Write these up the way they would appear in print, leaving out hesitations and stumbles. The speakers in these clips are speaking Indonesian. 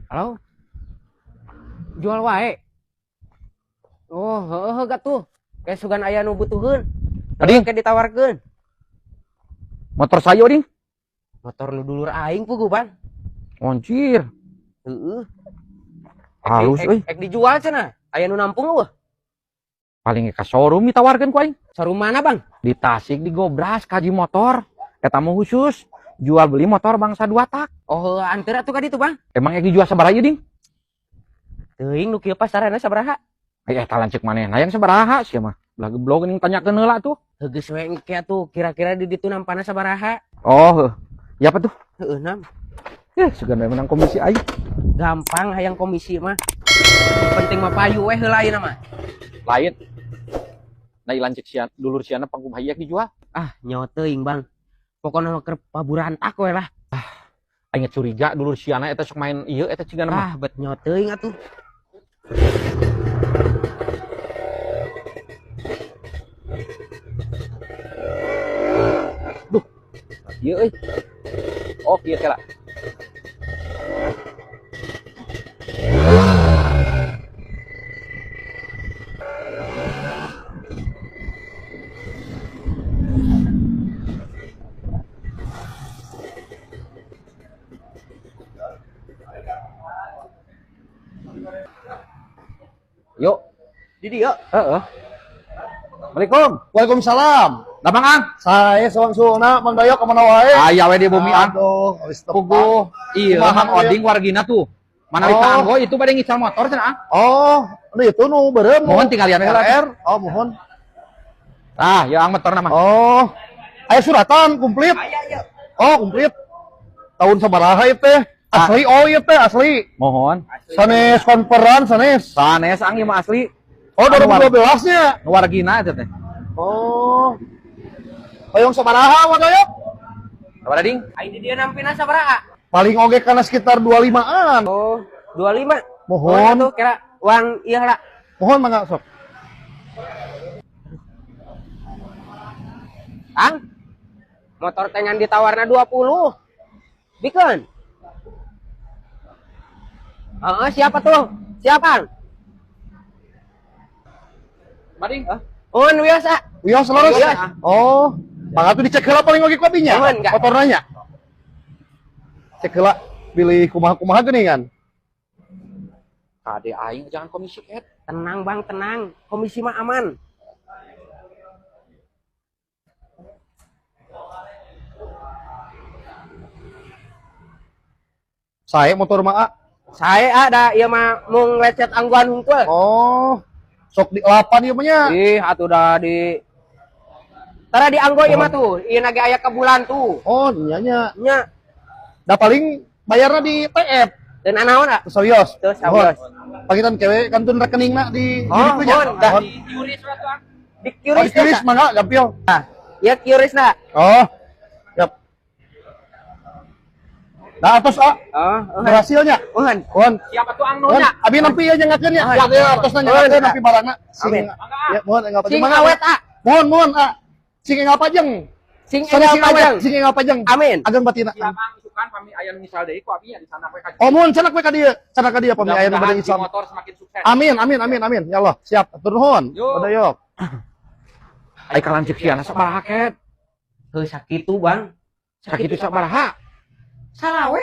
Halo, jual wae. Oh, heuh gatuh. Kayak sugan aya nu butuheun. Tadi Kayak ditawarkeun. motor saya ding. Motor nu dulur aing puguh, Bang. Anjir. Heeh. Halus euy. Ek dijual cenah. Aya nu nampung eueuh. Paling ka showroom ditawarkeun ku aing. Showroom mana, Bang? Di Tasik di Gobras kaji motor. Eta mah khusus jual beli motor bangsa 2 tak. Oh, anteur atuh ka ditu, Bang. Emang yang dijual sabaraha ieu ding? Teuing nu kieu pasarana sabaraha? Eta lanceuk manehna yang sabaraha sia mah. Lah geblog ning tanyakeun heula tuh. Geus we engke atuh kira-kira di ditu nampana sabaraha? Oh, ya apa tuh? Heeh, nam. Segan menang komisi aing. Gampang hayang komisi mah. Penting mah payu we heula ayeuna mah. Lain. Nah, lanceuk sian dulur siana pangkum hayak dijual. Ah, nyaho teuing, Bang. Pokona keur paburantak we lah. Aing curiga dulur siana eta sok main ieu eta cigana mah. Ah, bet nyaho teuing atuh. Duh. Ieu euy. Oh, kieu teh lah. Yuk. Di dieu. Heeh. Assalamualaikum. Waalaikumsalam. Da Mang Ang. Saya sewang-sewangna Mang Dayo kemana wae? Aya we di bumi ang. Aduh, geus tepat. Puguh. Iya, Kumaha Mang we? Oding wargina tuh. Mana Oh. tanggo itu pada ngical motor cenah. Oh, itu nu beureum. Mohon tinggal lihat heula. RR. Oh, mohon. Ah, ya ang motor nama. Oh. Aya suratan komplit. Oh, komplit. Tahun sabaraha ieu teh? Asli oh ieu teh asli. Mohon. Sanes konperan sanes. Sanes ang ieu mah asli. Oh, 2012-nya. Nu wargina eta teh. Oh. Hoyong sabaraha Mang Dayo? Sabaraha ding? Aing di dieu nampina sabaraha? Paling oge kana sekitar 25-an. Oh, 25. Mohon. Tuh kira uang ieu heula. Mohon Mang sok. Ang. Motor teh ngan ditawarna 20. Bikeun. Heeh, siapa tuh? Siapa? Bading. Un biasa. Wios lurus. Wios. Oh. Pangatu dicek heula paling oge kopinya. Mohon, enggak. Motor nanya. Cek heula pilih kumaha-kumaha geuningan. Kade aing jangan komisi ket. Tenang, Bang, tenang. Komisi mah aman. Saya motor mah. Saya ada ieu mah mau nglecet angguan hungkul. Oh. Sok di 8 ieu mah nya. Ih, atuh dah di tara di anggo ieu mah tuh. Ieu nage aya ke bulan tuh. Oh, nya nya. Nya, Da paling bayarna di TF. dan anaon ah? Sawios. Tuh, sawios. Pagitan kewe kantun rekeningna di Oh, ditu nya. mohon, dah. Mohon. Di Oh, QRIS di QRIS mangga gampil. Ya QRIS na. Oh. Yap. Nah, atos Oh, berhasilnya. mohon. Mohon. Siapa tuh ang Mohon, nonya? abi nampi aja ngakeun nya. Oh, Ya, iya. atos nanya Mohon, ngakeun Kak. nampi barangna. Amin. Ya, mohon enggak apa Sing awet ah. Mohon, Sing enggak pajeng. Sing Sana enggak sing awet, pajang. sing enggak pajeng. Amin. Ageng batina. Siapa ang isukan pami aya nu misal deui ku abinya di sana we ka. Oh, mohon cenah we ka dieu. Cenah ka dieu pami aya nu bade Mudah-mudahan si Islam. motor semakin sukses. Amin. Ya Allah, siap. Atur nuhun. Yuk. Badayok. Ai ka lanceuk siana sabaraha ket? Heuh sakitu, Bang. Sakitu sabaraha? Salah we.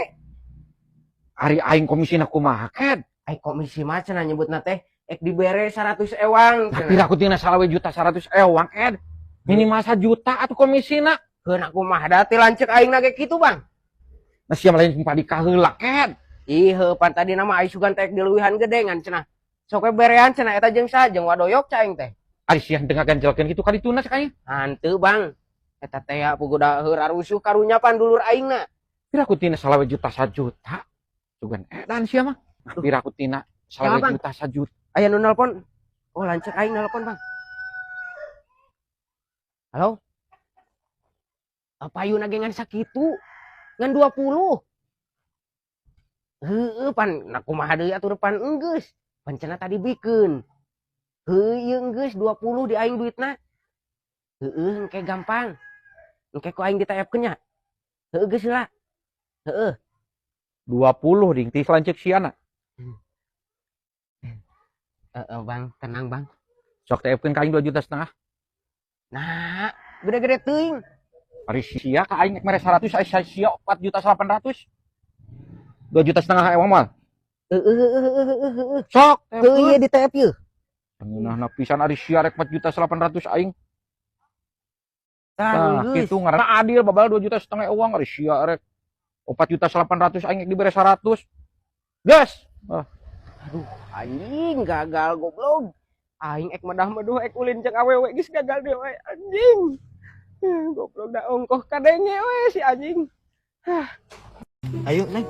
Ari aing komisina kumaha ket? Ai komisi mah cenah nyebutna teh ek dibere 100 ewang. Tapi aku tina salawe juta 100 ewang ed. Minimal 1 juta atuh komisina. Heun aku mah da teh lanceuk aing nage kitu, Bang. Nah siapa lain kumpa dikaheula ket? Ih, heuh pan tadi nama ai sugan teh dileuwihan gede ngan cenah. Sok we berean cenah eta jeung sa jeung wadoyok ca aing teh. Ari sian tengah ganjelkeun kitu ka dituna sakanya. Hanteu, Bang. Eta teh puguh da heurar rusuh karunya pan dulur aingna. Pira aku tina salawe juta 1 juta. Sugan edan sia mah. Pira aku tina salawe Siapa? juta 1 juta. Aya nu nelpon. Oh, lanceuk aing nelpon, Bang. Halo? Apa ayu nage ngan sakitu? Ngan 20. Heueuh pan na kumaha deui atuh pan enggeus. Pan cenah tadi bikeun. Heuh ieu enggeus 20 di aing duitna. Heueuh engke gampang. Engke ku aing ditaepkeun nya. Heueuh geus heula. Heueuh. 20 ding, ti lancek siana. Bang, tenang bang. Sok TF-keun ka aing 2,5 juta. Nah, gede-gede teuing. Ari sia ka aing mere 100, aya sia 4.800.000. 2,5 juta emang mal. Sok Teu ieu di TF ieu. Ngeunahna pisan ari sia rek 4.800.000 aing. Tah, Nah, kitu ngaranna adil babal 2,5 juta uang ari sia rek 4.800.000 aing dibere 100. Gas. aduh, anjing gagal goblok. Aing ek medah-meduh ek ulin jeung awewe geus gagal deui we anjing. Goblok da ongkoh kadenge we si anjing. Ayo, Neng.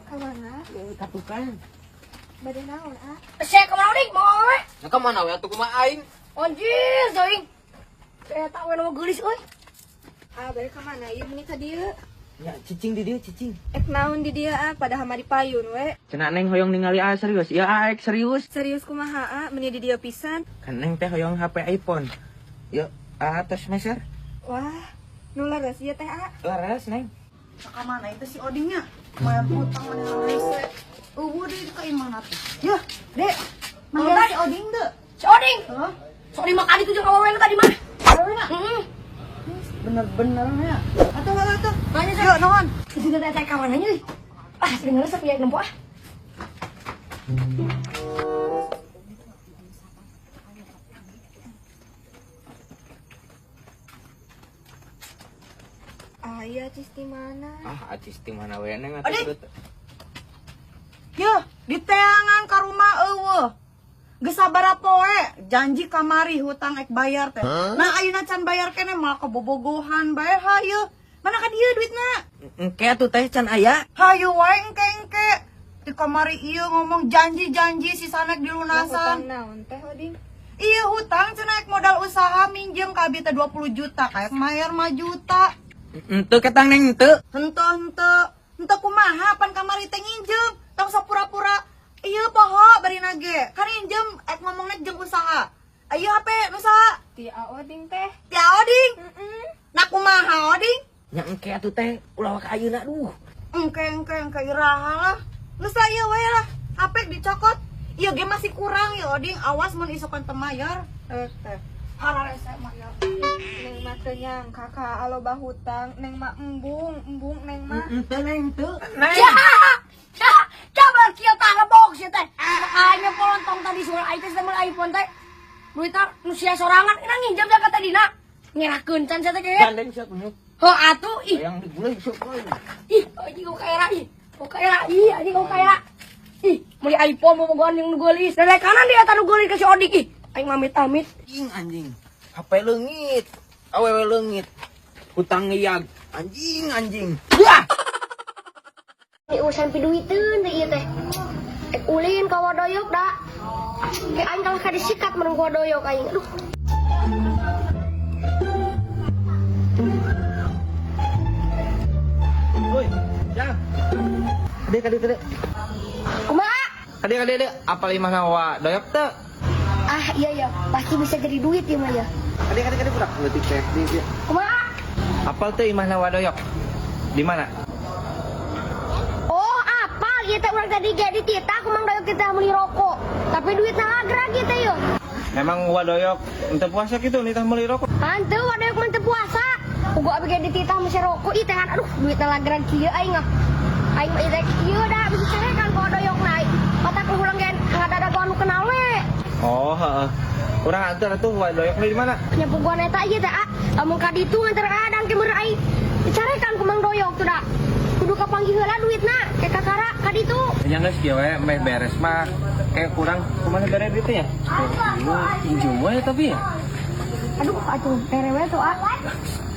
Kemana? Katukan. Bade naon, ah? Saya kemana nih? Mau awe? Nah, kemana we atuh kumaha aing? Anjir, zoing. Saya tak we nama geulis euy. Ah, bade kemana? Ieu meuni ka dieu. Ya, cicing di dieu cicing. Ek naon di dieu ah, padahal mah di payun we. Cenah Neng hoyong ningali serius. Ya aek serius. Serius kumaha ah, meuni di dieu pisan. Kan Neng teh hoyong HP iPhone. Yuk, atas meser. Wah, nu laras ieu teh ah. Laras Neng. Ka mana itu si Odingnya? Bayar hutang mana rese. Deui ka imana tuh. Yah, Dek. Manggil si Oding deh. Si Oding. Hah? Si Oding makan itu jeung awewe tadi mah. Awena. Bener-bener ya. Atuh. Nanya Yuk, naon? Itu teh teh ka mana nya? Ah, sering ngeresep ya nempo ah. Iya, Cis di mana? Acis di mana we Neng Adik. Yah, di teangan ka rumah eueuh. Geus sabaraha poe janji kamari hutang ek bayar teh. Nah, ayeuna can bayar keneh malah kebobogohan bae hayu. Mana ka dieu duitna? engke atuh teh can aya. Hayu wae engke. Di kamari ieu ngomong janji-janji si sanek dilunasan. Hutang naon teh, Oding? Iya hutang cenah ek modal usaha minjem ka abi teh 20 juta kayak mayar 5 juta. Henteu ketang Neng henteu. Henteu kumaha pan kamari teh nginjem. Tong sapura-pura ieu poho bari nage. Kan injem ek ngomongna jeung usaha. Ayo HP nu saha? Ti Oding teh. Tia Oding. Nah kumaha Oding? Nya engke atuh teh ulah ka ayeuna duh. Engke iraha lah. Geus aya we lah. HP dicokot. Ieu ge masih kurang ya Oding. Awas mun isokan teu mayar. Teh. Hara rese mayar. Neng mah teu nyang kakak aloba hutang, neng mah embung neng mah. Henteu Neng henteu. Ya! Coba kieu tah ngebok sia teh. Makanya polontong tadi suara aing teh sama iPhone teh. Duitna nu sia sorangan ina nginjem jaga teh dina. Nyerahkeun can sia teh ge. Gandeng siap nu. Heuh atuh ih. Yang digulai sok euy. Ih, anjing kau kaera ih. Kau kaera ih, anjing kau kaera. Ih, meuli iPhone mau bogohan yang nu geulis. Dari kanan dia tanu geulis ka si Odik ih. Aing mamit-amit. Anjing. HP leungit. Awewe leungit. Hutang ngiyag. Anjing. Wah. Ini urusan piduiteun teh ieu teh. Ek ulin ka wadoyok da. Ke aing kalau ka disikat mun ku wadoyok aing. Aduh. Woi, Jang. Kadek. Kumaha? Kadek. Apal imahna wa doyok teu? Ah iya, pasti bisa jadi duit ieu mah ya. Kadek budak leutik teh di. Kumaha? Apal teu imahna wa doyok? Di mana? Oh, apal ieu teh urang tadi ge dititah ku Mang Doyok kita meuli rokok. Tapi duitna lagrag ieu teh yeuh. Memang wa doyok teu puasa kitu nitah meuli rokok. Hanteu wadoyok mah teu puasa. Ugo abi ge dititah mesi rokok ieu teh aduh duitna lagrag kieu aing mah. Aing mah ieu teh ieu da bisa carekan ku wadoyok naik. Otak lu ulang gen ngadada anu kenal we. Oh, heeh. Urang antar atuh wa doyok di mana? Nyapuguan eta ieu teh amun ka ditu nganter kadang ke meureun aing. Dicarekan ku Mang Doyok tuh da. Kudu kapanggih heula duitna ke kakara ka ditu. Nya geus kieu we meh beres mah kayak kurang kumaha beres duitnya? Lu pinjam we tapi ya. Aduh, atuh terewe tuh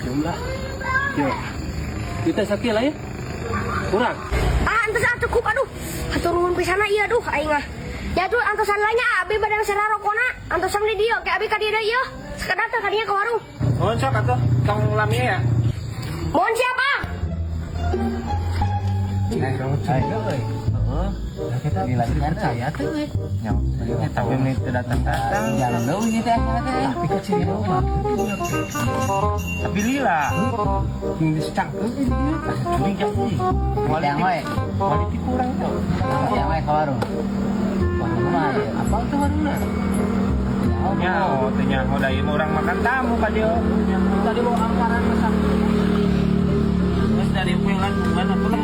Jumlah. Yo. Kita sakit lah ya. Kurang. Antos cukup aduh. Haturun pisana ieu aduh aing mah. Ya tuh antosan lainnya abi badang sera rokona. Antosan di dieu ke abi ka dieu ieu. Sekedar teh kadinya ke warung. Mohon sok atuh tong lamia ya. Mohon siapa? Dong cai euy. Heeh. kita bilang saya tuh yang tapi ini datang-datang jalan dulu ini teh tapi kecil mah tapi lila ini cangkep ini curiga sih yang wae kualitas kurang tuh yang wae ke warung apa tuh warungnya ya tanya udah ieu orang makan tamu ka dieu tadi bawa angkaran masak dari pulang mana tuh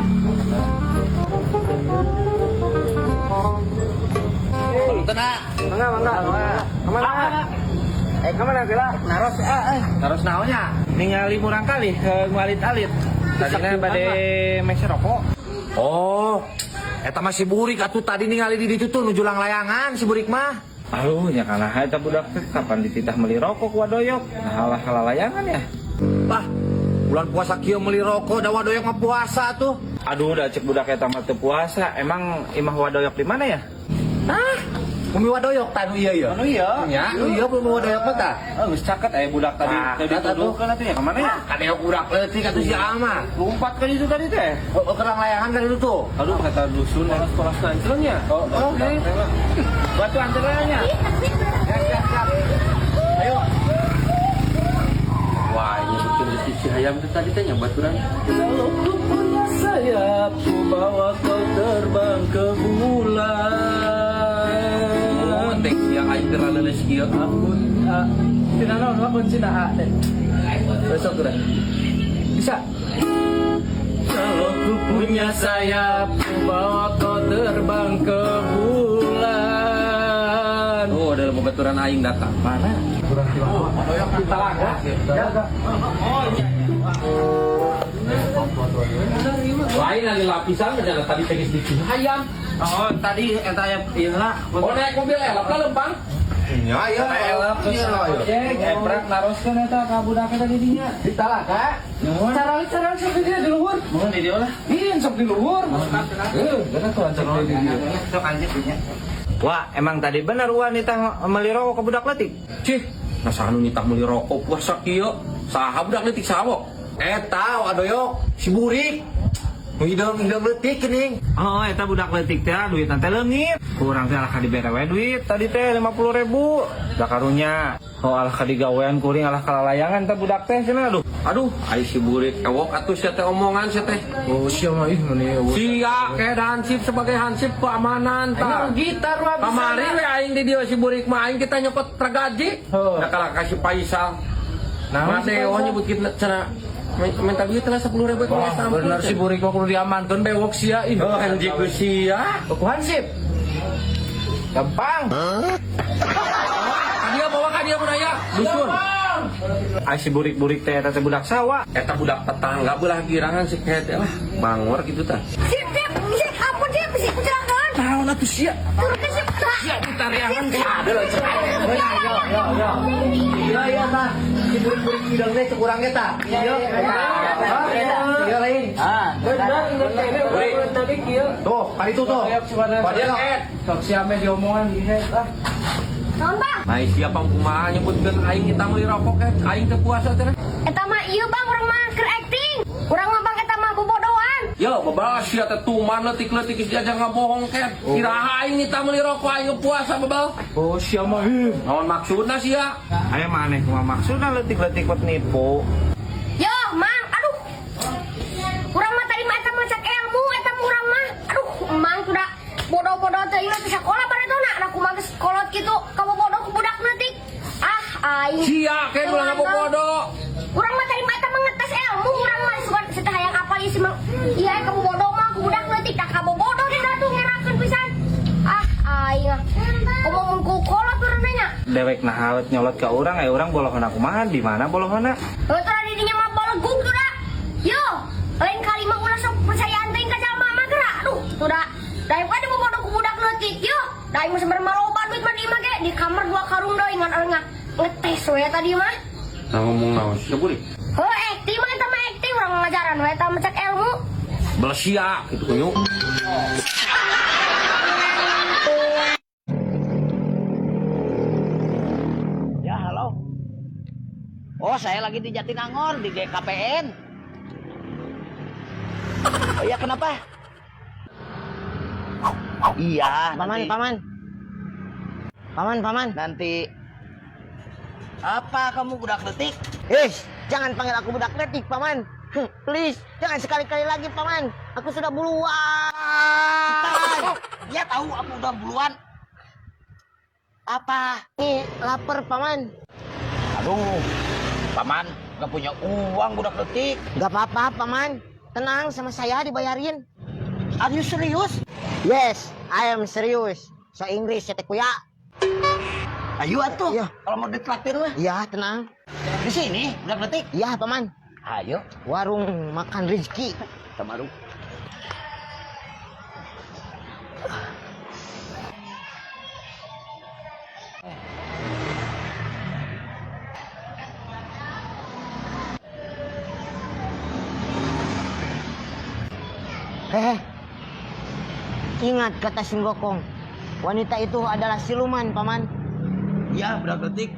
tenang, kemana? Kemana kira? Naros naonnya? Ningali murang kali ke alit-alit. Tadinya bade mese rokok. Oh, eta mah si Burik atuh tadi ningali di ditu tuh nuju lang layangan si Burik mah. Aduh, ya kana eta budak teh kapan dititah meuli rokok ku wadoyok. Nah, halah layangan ya. Bah, bulan puasa kieu meuli rokok da wadoyok mah puasa tuh. Aduh, udah cek budak eta mah teu puasa. Emang imah wadoyok di mana ya? Bumi wadoyok tanu iya ya. Anu iya. Ya, iya bumi wadoyok mah tah. Geus caket aya budak tadi. Tadi tuduhkeun atuh ya ka mana ya? Kadeo budak leutik atuh si Ama. Lompat ka ditu tadi teh. Kerang layangan kan itu tuh. Aduh, kata dusun dan sekolah selanjutnya. Oh, batu antaranya. Ayo. Wah, ini betul si ayam itu tadi tanya baturan. Kalau ku punya sayap, ku bawa kau terbang ke bulan. Tek yang aing terlalu lesieu. Ampun, tidak naon ampun cina deh. Besok udah. Bisa. Kalau ku punya sayap, ku bawa kau terbang ke bulan. Oh, ada baturan aing datang. Mana? Wadoyok di Talaga. Lain lagi lapisan aja tadi tegis di ayam. Oh, tadi eta aya ieu lah. Oh, naik mobil elap ka lempang. Ya, ya. Elap terus ojek, ebrak naroskeun eta ka budak eta di dinya. Di Talaga. Cara sok di dia di luhur. Mohon di dia lah. Ih, sok di luhur. Bener tuh sok di dia. Sok anjir punya. Wah, emang tadi bener wanita meuli rokok ke budak letik. Cih, nasanu nitah meuli rokok puasa kieu. Saha budak leutik sawok? Eta wadoyok si Burik. Hidung leutik geuning. Oh, eta budak letik teh duitna teh leungit. Kurang teh alah ka dibere we duit. Tadi teh 50.000. Da karunya. Oh, alah ka digawean kuring alah kalalayangan teh budak teh cenah aduh. Aduh, ai si Burik ewok atuh sia teh omongan sia teh. Oh, sia mah ih meni. Sia kayak hansip sebagai hansip keamanan tah. Gitar mah Kamari we aing di dieu si Burik mah aing kita nyopot tragaji. Heuh. Da kala kasih Faisal. Nah, Mate oh nyebut kita cenah minta duit lah 10.000 itu bener si Burik kok kudu diamankeun bewok sia ih. Oh, anjing ku sia. Ku hansip. Gampang. Dia bawa ka dia budaya dusun. Ai si burik-burik teh eta teh budak sawah. Eta budak tetangga belah girangan si kete lah. Bangor gitu tah. Sip, ampun sip, bisa kecelakaan. Naon atuh sia? Turun ke sip. Sia ditariangan ke ada lah. Iya tah. Si burik-burik bidang teh kurang eta. Iya. Iya lain. Burik tadi kieu. Tuh, kali itu tuh. Padahal Sok siame diomongan gini ah. Naon bang? nah siapa kumaha nyebutkeun aing kita meuli rokok aing teh puasa teh. Eta mah iya bang, orang mah keur acting. Urang mah bang eta mah bobodohan. Yo, babal sia teh tuman leutik-leutik geus diajak ngabohong ket. Kiraha aing kita meuli rokok aing puasa babal. Oh sia mah Naon maksudna sia? aya maneh kumaha maksudna leutik-leutik buat nipu. Yo, mang, aduh. Urang mah tadi mah eta mah cek ilmu, eta mah urang mah. Aduh, mang kuda bodoh-bodoh teh ieu teh sakola baredona. Anak kumaha geus kolot kitu, kamu bodoh ku budak leutik. Aing. Sia ke ulah bodoh. Urang mah tadi mah eta mah ngetes ilmu, urang mah suka setah hayang apal isi mah. Iya, kamu bodoh mah ku budak leutik, dah kamu bodoh di datu ngerakeun pisan. Aing. Kamu mun ku kolot urang nya. Dewek nah hawet nyolot ka urang aya urang bolohna kumaha di mana bolohna? Heuh tara di dinya mah baleguk tuh dah. Yo, lain kali mah ulah sok percayaan teuing ka jalma mah geura. Aduh, tuh dah. Daripada bobodoh ku budak leutik, yo. Da aing mah sebenarnya loba duit mah di imah ge di kamar 2 karung deui ngan areunga. Ngetes we tadi mah. Nah ngomong naon sia Burik? Heuh, acting mah eta mah acting urang ngajaran we eta mah cek ilmu. Belah sia gitu kunyu. Ya, halo. Oh, saya lagi di Jatinangor, di GKPN. Oh iya, kenapa? Iya, Paman, nanti. paman. Paman. Nanti. Apa kamu budak letik? Jangan panggil aku budak letik, paman. Please, jangan sekali-kali lagi, paman. Aku sudah buluan. Dia tahu aku udah buluan. Apa? Nih, lapar, paman. Aduh, paman gak punya uang budak letik. Gak apa-apa, paman. Tenang, sama saya dibayarin. Are you serius? Yes, I am serious. So Inggris, ya kuya. Ayo atuh. Iya. Kalau mau ditraktir mah. Iya, tenang. Di sini budak letik. Iya, paman. Ayo, Warung makan rezeki. Tamaru. Ingat kata Singgokong. Wanita itu adalah siluman, paman. Iya, budak letik.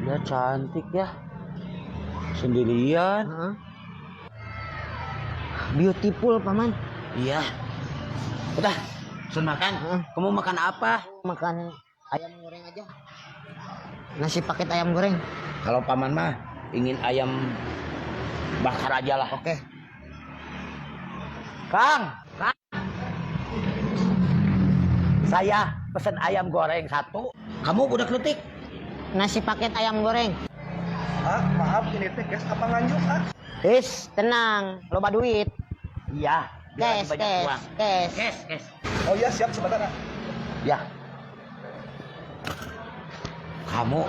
Dia cantik ya. Sendirian. Beautiful, paman. Iya. Udah, sun makan. Kamu makan apa? Makan ayam goreng aja. Nasi paket ayam goreng. Kalau paman mah ingin ayam bakar aja lah. Oke. Kang. Saya pesen ayam goreng 1. Kamu budak letik. Nasi paket ayam goreng. Maaf ini teh guys, apa nganjuk Tenang, loba duit. Iya. biar Kes, banyak kes, uang. kes. Kes. Oh iya siap sebentar. Ya. Kamu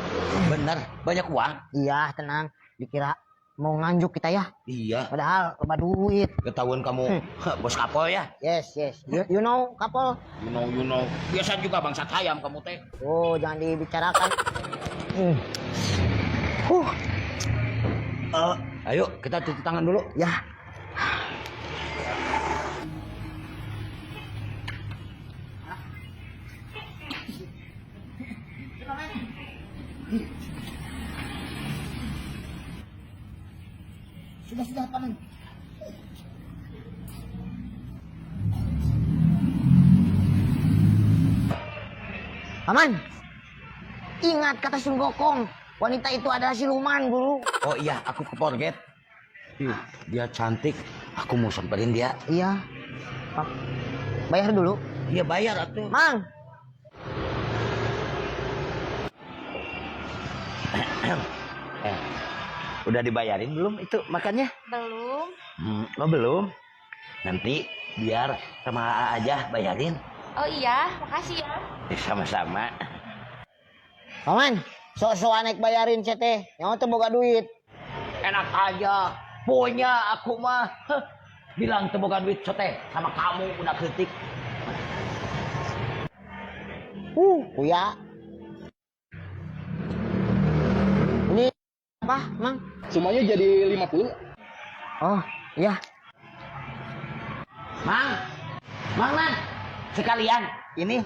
bener banyak uang? Iya, tenang. Dikira mau nganjuk kita ya. Iya. Padahal loba duit. Ketahuan kamu bos kapol ya? Yes. You know, kapol. You know. Biasa juga bangsat ayam kamu teh. Oh, jangan dibicarakan. Ayo kita cuci tangan dulu. Ya. Sudah, paman. Paman, ingat kata Sun Gokong, wanita itu adalah siluman, Guru. Oh iya, aku keforget. Dia cantik. Aku mau samperin dia. Iya. Bayar dulu. Iya bayar atuh. Mang. Udah dibayarin belum itu makannya? Belum. Oh belum. Nanti biar sama AA aja bayarin. Oh iya, makasih ya. Sama-sama. Paman, sok-sokan naik bayarin cete. Yang tuh boga duit. Enak aja. Punya aku mah. Bilang teboga duit sote sama kamu udah kritik. Kuya. Ini apa, Mang? Semuanya jadi 50. Oh, iya. Mang, sekalian ini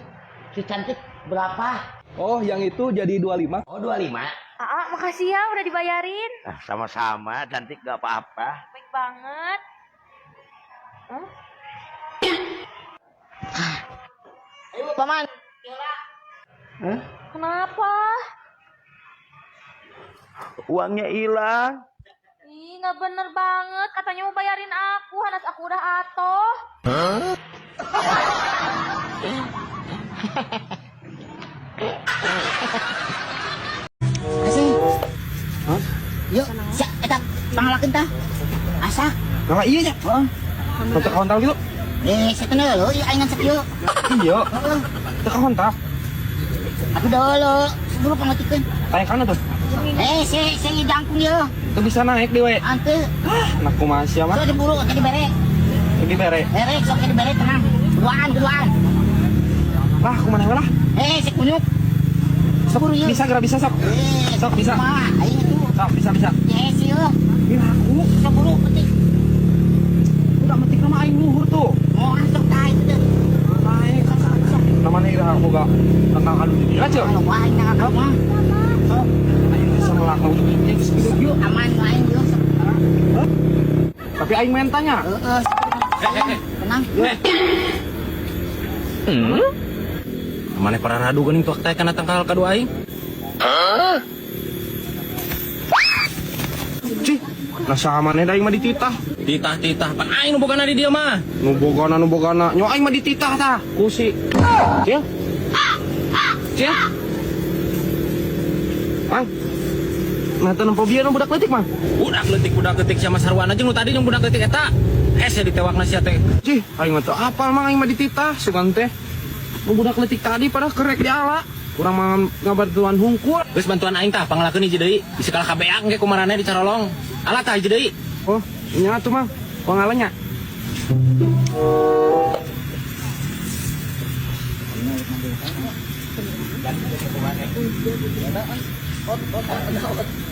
si cantik berapa? Oh, yang itu jadi 25. Oh 25. Makasih ya udah dibayarin. Sama-sama, cantik gak apa-apa. Baik banget. Ayo, Paman. Kenapa? Uangnya hilang. Ih, nggak bener banget. Katanya mau bayarin aku, hanas aku udah atoh. Kasih. Yuk, siap, eta pangalakeun tah. Asa. Nah iya ya. Oh. Kontak kontak gitu. Saya kenal lo, yuk aing ngancek yuk. Iya. Kita kontak. Aku dulu, sebelum pangatikeun. Tanya kana tuh. Saya jangkung yuk. Itu bisa naik di we. Ante. Anakku masih So mah. diburu, tadi bere. Ini bere. Bere, sok tadi bere tenang. Duaan. Lah, kumaha we lah. Si kunyuk. Seburu yuk. Bisa gerak bisa sok. Sok bisa. Mah, aing tuh. Sok bisa. Yes yuk. Ini aku. Seburu petik. Udah metik nama aing luhur tuh. Oh, sok tai itu deh. Naik. Namanya ira aku gak tentang adu diri aja. Kalau gua aing ngagak mah. Aing bisa melakau ini segitu yuk. Aman aing yuk. Tapi aing mentanya. Tenang. Mana para radu geuning tuak teh kana tangkal kadu aing. Cih, nasa maneh da aing mah dititah. Titah pan aing nu bogana di dieu mah. Nu bogana. Nyo aing mah dititah tah. Kusi. Cil. Cil. Mang. Nah, tanam fobia nu budak leutik, Mang. Budak leutik sama sarwana jeung nu tadi jeung budak leutik eta. Sia ditewakna sia teh. Cih, aing mah teu apal Mang aing mah dititah sugan teh. Nu budak leutik tadi padahal kerek di ala. Urang mah ngabantuan hungkul. Geus bantuan aing tah pangalakeun hiji deui. Bisi kalah kabeak ge kumarane di Carolong. Alah tah hiji deui. Oh, nya atuh Mang. Pangalanya.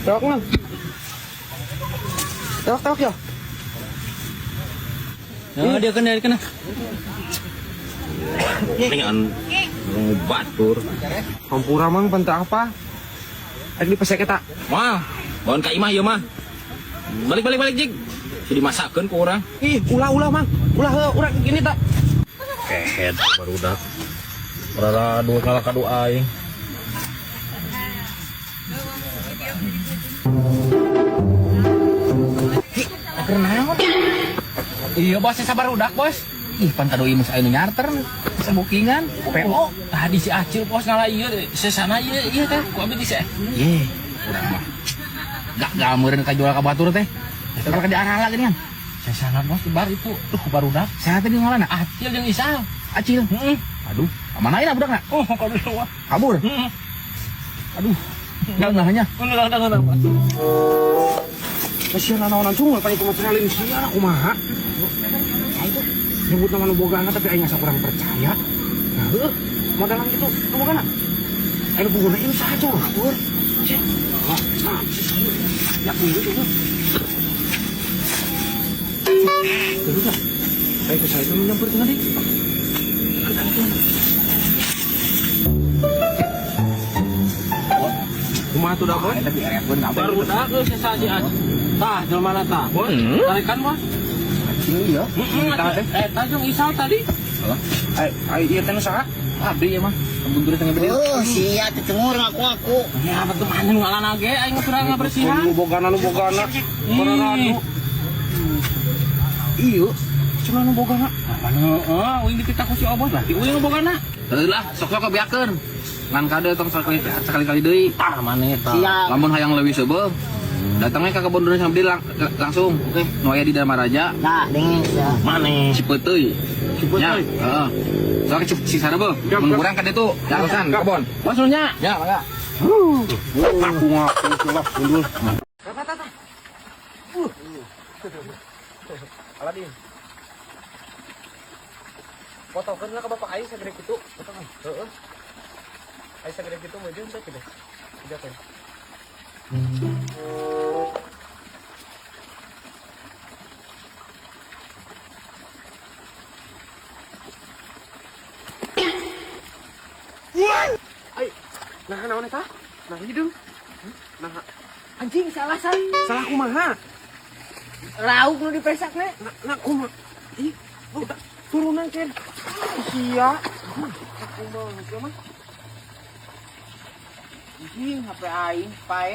Tok Mang. Tok ya. Ya dia kena. Dengan batur. Hampura Mang penta apa? Rek dipesek eta. Wah, bawan ka imah ieu mah. Balik jig. Jadi masakeun ku urang. Ih, ulah Mang. Ulah urang gini tak. Kehed barudak. Raradu kalah kadu aing. Iya bos, sabar udak bos. Ih, pan kado imus aing nyarter sabukingan PO. Tadi si Acil bos ngalah ieu sesana ieu teh ku abdi teh. Ye, urang mah. Gak gameureun ka jual ka batur teh. Eta ka di arah lagi kan. Sesana bos di bar itu. Barudak. Saya tadi ngalah Acil jeung Isal. Acil. Aduh, mana ayeuna budakna? Oh, kabur. Aduh. Nggak. Kasihan anak-anak cungul tadi cuma salin sia kumaha. Nyebut nama nu bogana tapi aing asa kurang percaya. Nah, heuh, modalan gitu nu bogana. Aing bogana ini saja ngabur. Cek. Nah, ya dulu tuh. Terus dah. Aing ke saya menyamper tadi. Kumaha tuh dah, Bos? Tapi erekeun kabeh. Baru dah geus sasajian. Tah, jelema tah. Bos, tarikan bos. Iya. Eta jeung Isal tadi. Ai ieu teh nu saha? Abdi ieu mah. Bundur teh gede. Oh, sia teh cengur ngaku-ngaku. Ya, betul mana nu ngalanna ge aing kurang ngabersihan. Nu bogana. Para radu. Iya. Cuma nu bogana. Heeh, uing dititah ku si Obos lah. Ti uing nu bogana. Teu lah, sok-sok biakeun. Ngan kade tong sekali-kali deui. Ah, maneh eta. Lamun hayang leuwih seubeuh. Datangnya ke kebun durian sambil langsung. Oke, nu aya di Dharmaraja. Nah, dingin ya. Maneh Cipeuteui. Cipeuteui. Heeh. Sok si sareubeung. Mun urang ka ditu, langsung ka kebon. Maksudnya? Ya, mangga. Aku ngaku sulap mundur. Aladin. Fotokeun lah ka bapak aing sagede kitu. Fotokeun. Heeh. Aing sagede kitu mah jeung teh kitu. Tidak teh. Ay, nah naon eta? Nah hideung. Nah anjing salah kumaha? Lauk nu dipesakna. Nah kumaha? Ih, udah turunan ken. Sia. Kumaha mah? Anjing HP aing, pae.